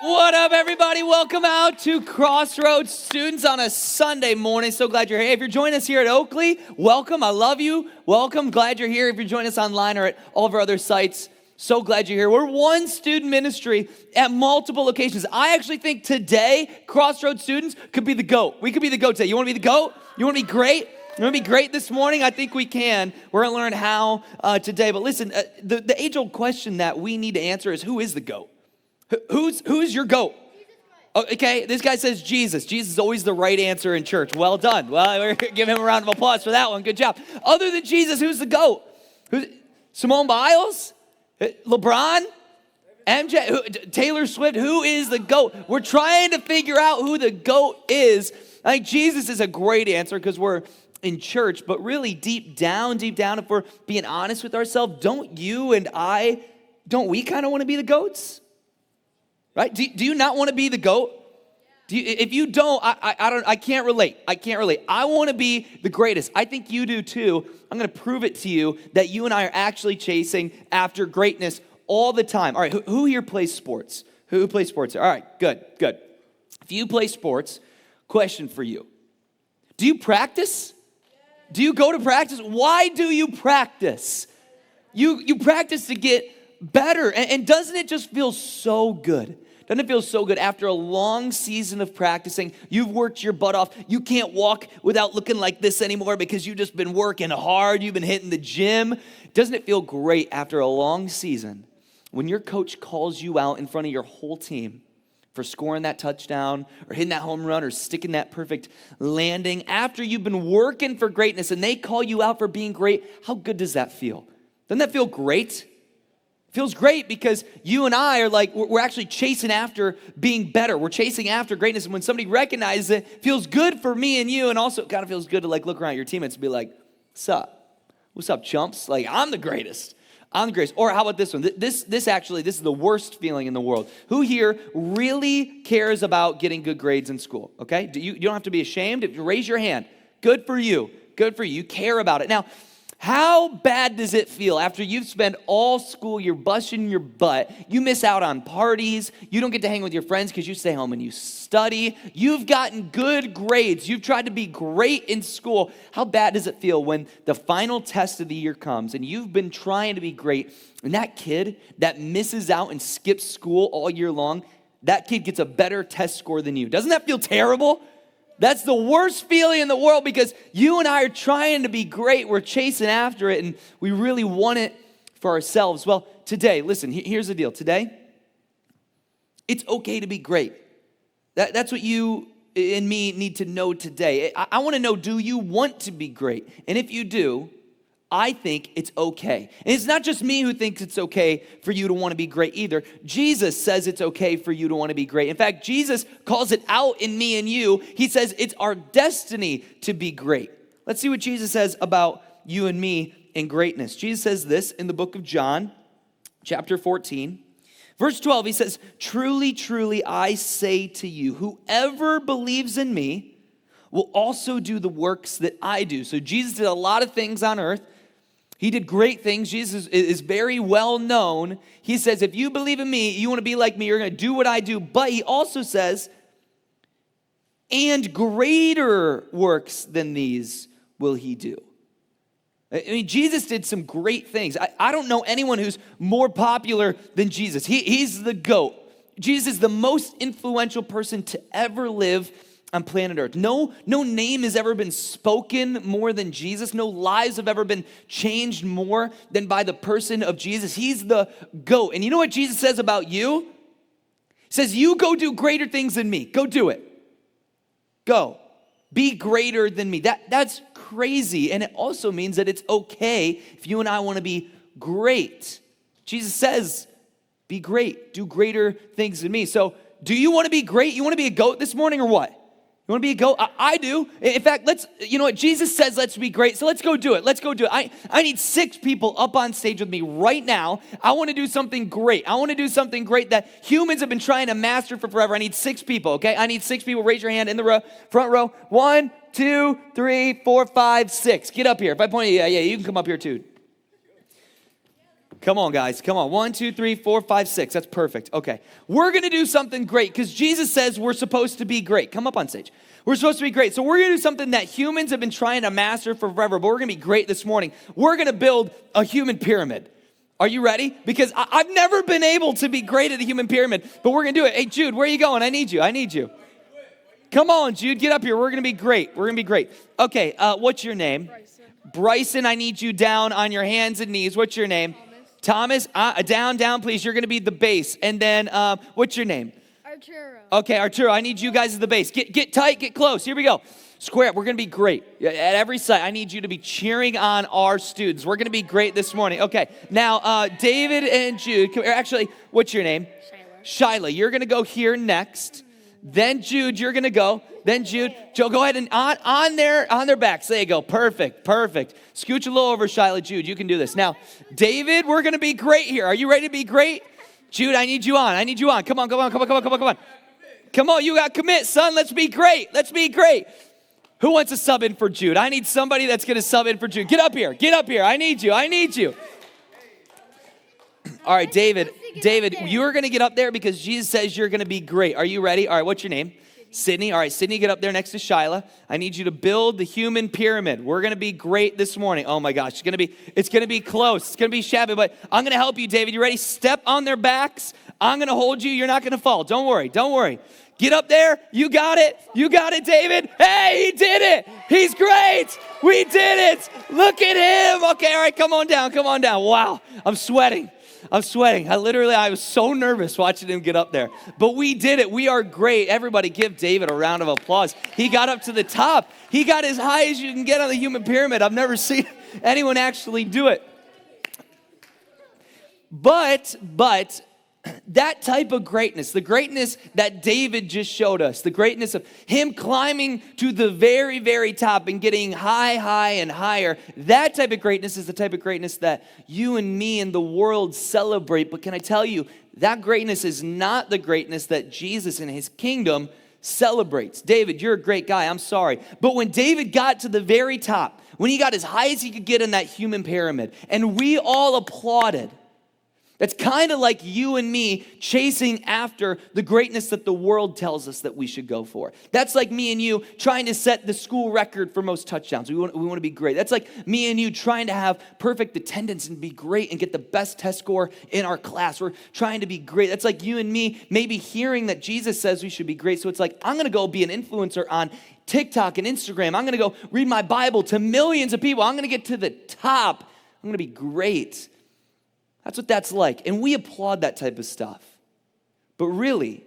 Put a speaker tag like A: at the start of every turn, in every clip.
A: What up, everybody? Welcome out to Crossroads students on a Sunday morning. So glad you're here. If you're joining us here at Oakley, welcome. I love you. Welcome. Glad you're here. If you're joining us online or at all of our other sites, so glad you're here. We're one student ministry at multiple locations. I actually think today, Crossroads students could be the GOAT. We could be the GOAT today. You want to be the GOAT? You want to be great? You want to be great this morning? I think we can. We're going to learn how today. But listen, the age-old question that we need to answer is, who is the GOAT? Who's your GOAT? Okay, this guy says Jesus. Jesus is always the right answer in church. Well done. Well, we're giving him a round of applause for that one. Good job. Other than Jesus, who's the GOAT? Simone Biles? LeBron? MJ? Taylor Swift? Who is the GOAT? We're trying to figure out who the GOAT is. I think Jesus is a great answer because we're in church, but really deep down, if we're being honest with ourselves, don't we kind of want to be the GOATs? Right? Do you not want to be the GOAT? If you don't, I can't relate. I want to be the greatest. I think you do too. I'm going to prove it to you that you and I are actually chasing after greatness all the time. All right, who here plays sports? Who plays sports? All right, good. If you play sports, question for you. Do you practice? Do you go to practice? Why do you practice? You practice to get better. And doesn't it just feel so good? Doesn't it feel so good after a long season of practicing? You've worked your butt off. You can't walk without looking like this anymore because you've just been working hard. You've been hitting the gym. Doesn't it feel great after a long season when your coach calls you out in front of your whole team for scoring that touchdown or hitting that home run or sticking that perfect landing after you've been working for greatness and they call you out for being great? How good does that feel? Doesn't that feel great? Feels great because you and I are we're actually chasing after being better. We're chasing after greatness. And when somebody recognizes it, feels good for me and you. And also it kind of feels good to look around at your teammates and be like, what's up? What's up, chumps? I'm the greatest. I'm the greatest. Or how about this one? This is the worst feeling in the world. Who here really cares about getting good grades in school? Okay? You don't have to be ashamed. If you raise your hand, good for you. Good for you. You care about it. Now, how bad does it feel after you've spent all school, you're busting your butt, you miss out on parties, you don't get to hang with your friends because you stay home and you study, you've gotten good grades, you've tried to be great in school. How bad does it feel when the final test of the year comes and you've been trying to be great and that kid that misses out and skips school all year long, that kid gets a better test score than you? Doesn't that feel terrible? That's the worst feeling in the world because you and I are trying to be great. We're chasing after it, and we really want it for ourselves. Well, today, listen, here's the deal. Today, it's okay to be great. That's what you and me need to know today. I want to know, do you want to be great? And if you do, I think it's okay. And it's not just me who thinks it's okay for you to want to be great either. Jesus says it's okay for you to want to be great. In fact, Jesus calls it out in me and you. He says it's our destiny to be great. Let's see what Jesus says about you and me and greatness. Jesus says this in the book of John, chapter 14. Verse 12, he says, "Truly, truly, I say to you, whoever believes in me will also do the works that I do." So Jesus did a lot of things on earth. He did great things. Jesus is very well known. He says, if you believe in me, you want to be like me, you're going to do what I do. But he also says, and greater works than these will he do. I mean, Jesus did some great things. I don't know anyone who's more popular than Jesus. He's the GOAT. Jesus is the most influential person to ever live on planet Earth. No name has ever been spoken more than Jesus. No lives have ever been changed more than by the person of Jesus. He's the GOAT. And you know what Jesus says about you? He says, you go do greater things than me. Go do it. Go. Be greater than me. That's crazy. And it also means that it's okay if you and I want to be great. Jesus says, be great. Do greater things than me. So do you want to be great? You want to be a GOAT this morning or what? You want to be a GOAT? I do. In fact, you know what? Jesus says let's be great, so let's go do it. Let's go do it. I need 6 people up on stage with me right now. I want to do something great. I want to do something great that humans have been trying to master for forever. I need 6 people, okay? I need 6 people. Raise your hand in the front row. 1, 2, 3, 4, 5, 6. Get up here. If I point at you, yeah, you can come up here too. Come on, guys. Come on. 1, 2, 3, 4, 5, 6. That's perfect. Okay. We're going to do something great because Jesus says we're supposed to be great. Come up on stage. We're supposed to be great. So we're going to do something that humans have been trying to master for forever, but we're going to be great this morning. We're going to build a human pyramid. Are you ready? Because I've never been able to be great at a human pyramid, but we're going to do it. Hey, Jude, where are you going? I need you. Come on, Jude. Get up here. We're going to be great. Okay, what's your name? Bryson, I need you down on your hands and knees. What's your name? Thomas, down, please. You're going to be the base. And then, what's your name?
B: Arturo.
A: Okay, Arturo, I need you guys as the base. Get tight, get close. Here we go. Square up. We're going to be great. At every site, I need you to be cheering on our students. We're going to be great this morning. Okay, now, David and Jude, actually, what's your name? Shyla. You're going to go here next. Then Jude, you're going to go. Then Jude, Joe, go ahead and on their backs. There you go. Perfect. Scooch a little over, Shyla. Jude, you can do this. Now, David, we're going to be great here. Are you ready to be great? Jude, I need you on. Come on. Come on, you got to commit, son. Let's be great. Who wants to sub in for Jude? I need somebody that's going to sub in for Jude. Get up here. I need you. All right, David, you're going to get up there because Jesus says you're going to be great. Are you ready? All right, what's your name? Sydney. All right, Sydney, get up there next to Shyla. I need you to build the human pyramid. We're going to be great this morning. Oh my gosh, it's going to be close. It's going to be shabby, but I'm going to help you, David. You ready? Step on their backs. I'm going to hold you. You're not going to fall. Don't worry. Get up there. You got it, David. Hey, he did it. He's great. We did it. Look at him. Okay, all right, come on down. Wow, I'm sweating. I was so nervous watching him get up there. But we did it. We are great. Everybody give David a round of applause. He got up to the top. He got as high as you can get on the human pyramid. I've never seen anyone actually do it. But that type of greatness, the greatness that David just showed us, the greatness of him climbing to the very, very top and getting high and higher, that type of greatness is the type of greatness that you and me and the world celebrate. But can I tell you, that greatness is not the greatness that Jesus and his kingdom celebrates. David, you're a great guy. I'm sorry. But when David got to the very top, when he got as high as he could get in that human pyramid, and we all applauded, that's kind of like you and me chasing after the greatness that the world tells us that we should go for. That's like me and you trying to set the school record for most touchdowns. We want to be great. That's like me and you trying to have perfect attendance and be great and get the best test score in our class. We're trying to be great. That's like you and me maybe hearing that Jesus says we should be great. So it's like, I'm going to go be an influencer on TikTok and Instagram. I'm going to go read my Bible to millions of people. I'm going to get to the top. I'm going to be great. That's what that's like. And we applaud that type of stuff. But really,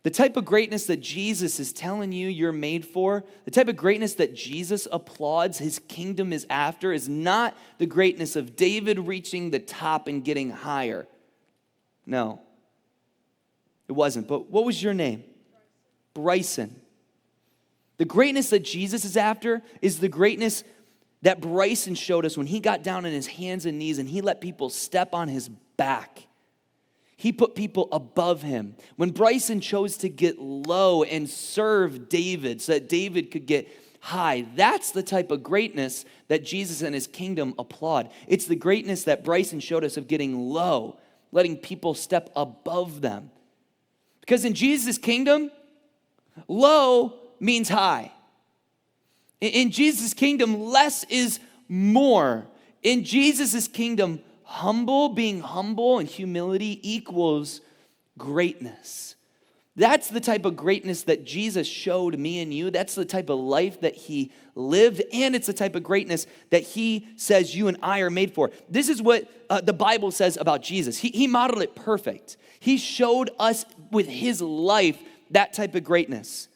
A: the type of greatness that Jesus is telling you you're made for, the type of greatness that Jesus applauds his kingdom is after, is not the greatness of David reaching the top and getting higher. No, it wasn't. But what was your name? Bryson. The greatness that Jesus is after is the greatness that Bryson showed us when he got down on his hands and knees and he let people step on his back. He put people above him. When Bryson chose to get low and serve David so that David could get high, that's the type of greatness that Jesus and his kingdom applaud. It's the greatness that Bryson showed us of getting low, letting people step above them. Because in Jesus' kingdom, low means high. In Jesus' kingdom, less is more. In Jesus' kingdom, being humble and humility equals greatness. That's the type of greatness that Jesus showed me and you. That's the type of life that he lived, and it's the type of greatness that he says you and I are made for. This is what the Bible says about Jesus. He modeled it perfect. He showed us with his life that type of greatness.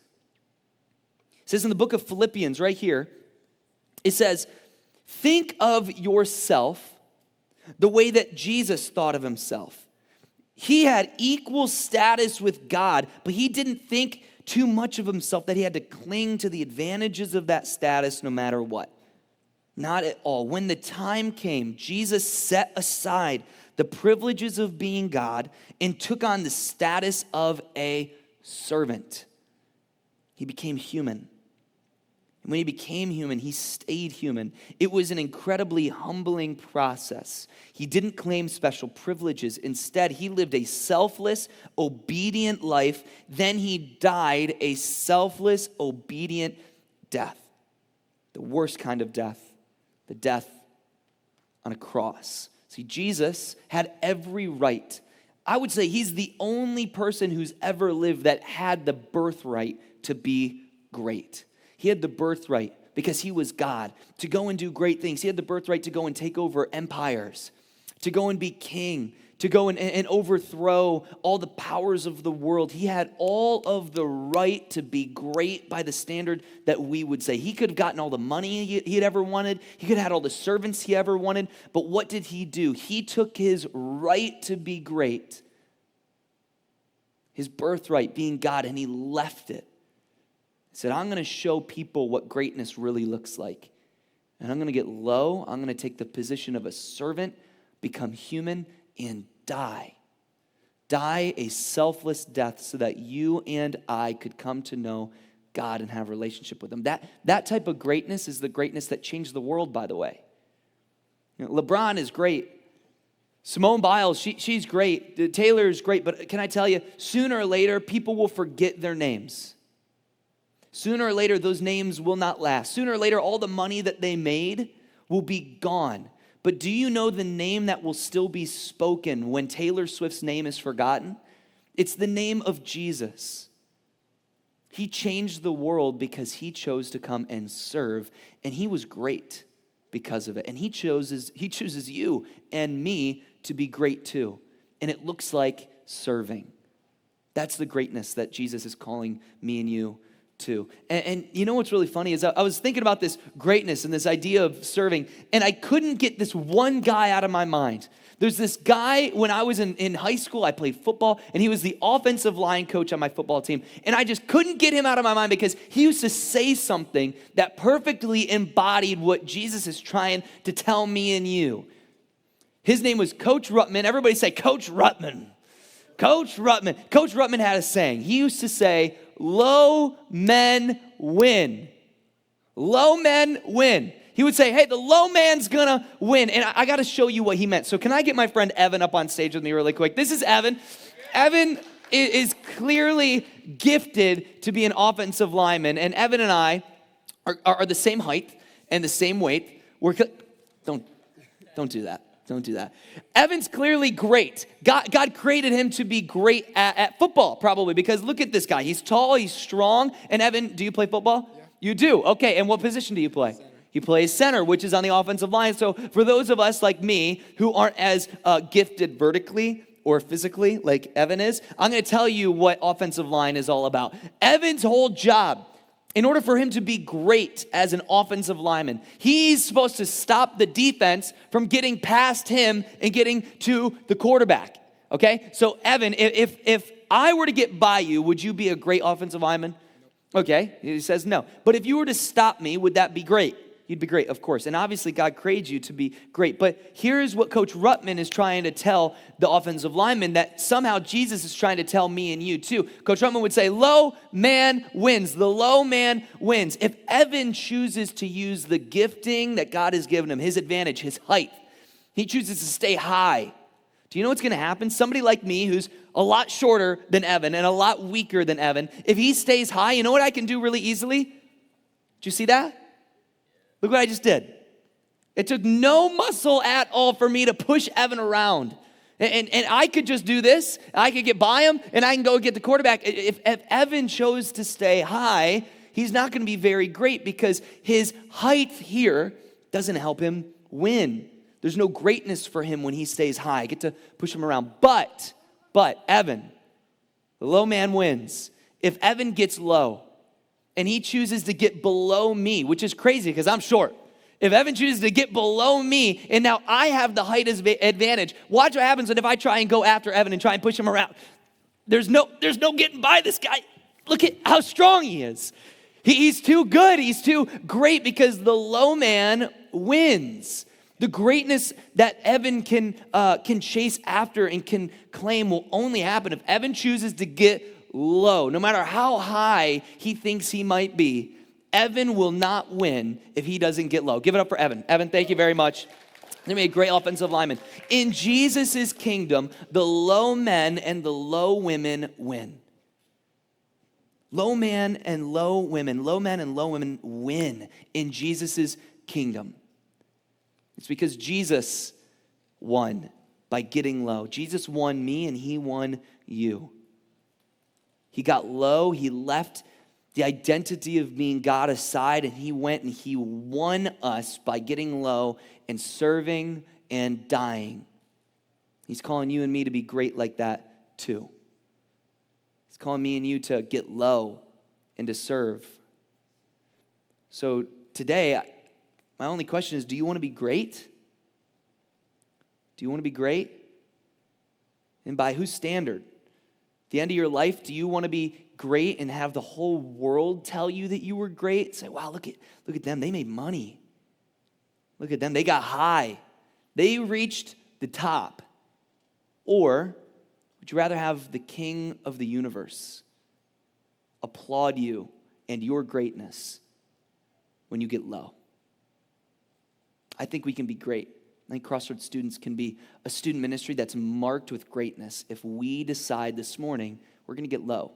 A: It says in the book of Philippians right here, it says, think of yourself the way that Jesus thought of himself. He had equal status with God, but he didn't think too much of himself that he had to cling to the advantages of that status no matter what. Not at all. When the time came, Jesus set aside the privileges of being God and took on the status of a servant. He became human. And when he became human, he stayed human. It was an incredibly humbling process. He didn't claim special privileges. Instead, he lived a selfless, obedient life. Then he died a selfless, obedient death. The worst kind of death, the death on a cross. See, Jesus had every right. I would say he's the only person who's ever lived that had the birthright to be great. He had the birthright because he was God to go and do great things. He had the birthright to go and take over empires, to go and be king, to go and overthrow all the powers of the world. He had all of the right to be great by the standard that we would say. He could have gotten all the money he had ever wanted. He could have had all the servants he ever wanted. But what did he do? He took his right to be great, his birthright being God, and he left it. He said, I'm going to show people what greatness really looks like. And I'm going to get low. I'm going to take the position of a servant, become human, and die. Die a selfless death so that you and I could come to know God and have a relationship with him. That type of greatness is the greatness that changed the world, by the way. You know, LeBron is great. Simone Biles, she's great. Taylor is great. But can I tell you, sooner or later, people will forget their names. Sooner or later, those names will not last. Sooner or later, all the money that they made will be gone. But do you know the name that will still be spoken when Taylor Swift's name is forgotten? It's the name of Jesus. He changed the world because he chose to come and serve, and he was great because of it. And he chooses you and me to be great too. And it looks like serving. That's the greatness that Jesus is calling me and you to. And you know what's really funny is I was thinking about this greatness and this idea of serving, and I couldn't get this one guy out of my mind. There's this guy, when I was in high school, I played football, and he was the offensive line coach on my football team. And I just couldn't get him out of my mind because he used to say something that perfectly embodied what Jesus is trying to tell me and you. His name was Coach Ruttman. Everybody say, Coach Ruttman. Coach Ruttman. Coach Ruttman had a saying. He used to say, low men win. Low men win. He would say, hey, the low man's gonna win. And I got to show you what he meant. So can I get my friend Evan up on stage with me really quick? This is Evan. Evan is clearly gifted to be an offensive lineman. And Evan and I are the same height and the same weight. Don't do that. Don't do that. Evan's clearly great. God created him to be great at football, probably, because look at this guy. He's tall, he's strong. And Evan, do you play football? Yeah. You do? Okay, and what position do you play? Center. He plays center, which is on the offensive line. So for those of us like me who aren't as gifted vertically or physically like Evan is, I'm going to tell you what offensive line is all about. Evan's whole job, in order for him to be great as an offensive lineman, he's supposed to stop the defense from getting past him and getting to the quarterback, okay? So, Evan, if I were to get by you, would you be a great offensive lineman? Okay, he says no. But if you were to stop me, would that be great? You'd be great, of course. And obviously, God created you to be great. But here's what Coach Ruttman is trying to tell the offensive lineman that somehow Jesus is trying to tell me and you too. Coach Ruttman would say, low man wins. The low man wins. If Evan chooses to use the gifting that God has given him, his advantage, his height, he chooses to stay high. Do you know what's going to happen? Somebody like me who's a lot shorter than Evan and a lot weaker than Evan, if he stays high, you know what I can do really easily? Did you see that? Look what I just did. It took no muscle at all for me to push Evan around. And I could just do this. I could get by him, and I can go get the quarterback. If Evan chose to stay high, he's not going to be very great because his height here doesn't help him win. There's no greatness for him when he stays high. I get to push him around. But Evan, the low man wins. If Evan gets low, and he chooses to get below me, which is crazy because I'm short. If Evan chooses to get below me, and now I have the height advantage, watch what happens if I try and go after Evan and try and push him around. There's no getting by this guy. Look at how strong he is. He's too good. He's too great because the low man wins. The greatness that Evan can chase after and can claim will only happen if Evan chooses to get low. No matter how high he thinks he might be, Evan will not win if he doesn't get low. Give it up for Evan. Evan, thank you very much. They made a great offensive lineman. In Jesus' kingdom, the low men and the low women win. Low men and low women win in Jesus' kingdom. It's because Jesus won by getting low. Jesus won me and he won you. He got low, he left the identity of being God aside, and he went and he won us by getting low and serving and dying. He's calling you and me to be great like that too. He's calling me and you to get low and to serve. So today, my only question is, do you want to be great? Do you want to be great? And by whose standard? At the end of your life, do you want to be great and have the whole world tell you that you were great? Say, wow, look at them. They made money. Look at them. They got high. They reached the top. Or would you rather have the King of the universe applaud you and your greatness when you get low? I think we can be great. I think Crossroads students can be a student ministry that's marked with greatness if we decide this morning we're going to get low.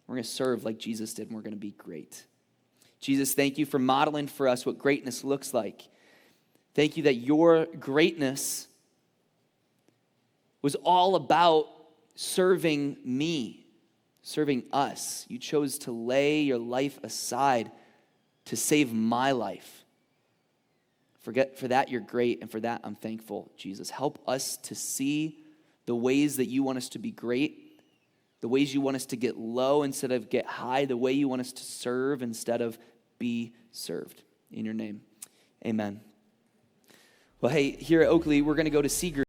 A: We're going to serve like Jesus did, and we're going to be great. Jesus, thank you for modeling for us what greatness looks like. Thank you that your greatness was all about serving me, serving us. You chose to lay your life aside to save my life. For that, you're great, and for that, I'm thankful, Jesus. Help us to see the ways that you want us to be great, the ways you want us to get low instead of get high, the way you want us to serve instead of be served. In your name, amen. Well, hey, here at Oakley, we're going to go to C Group.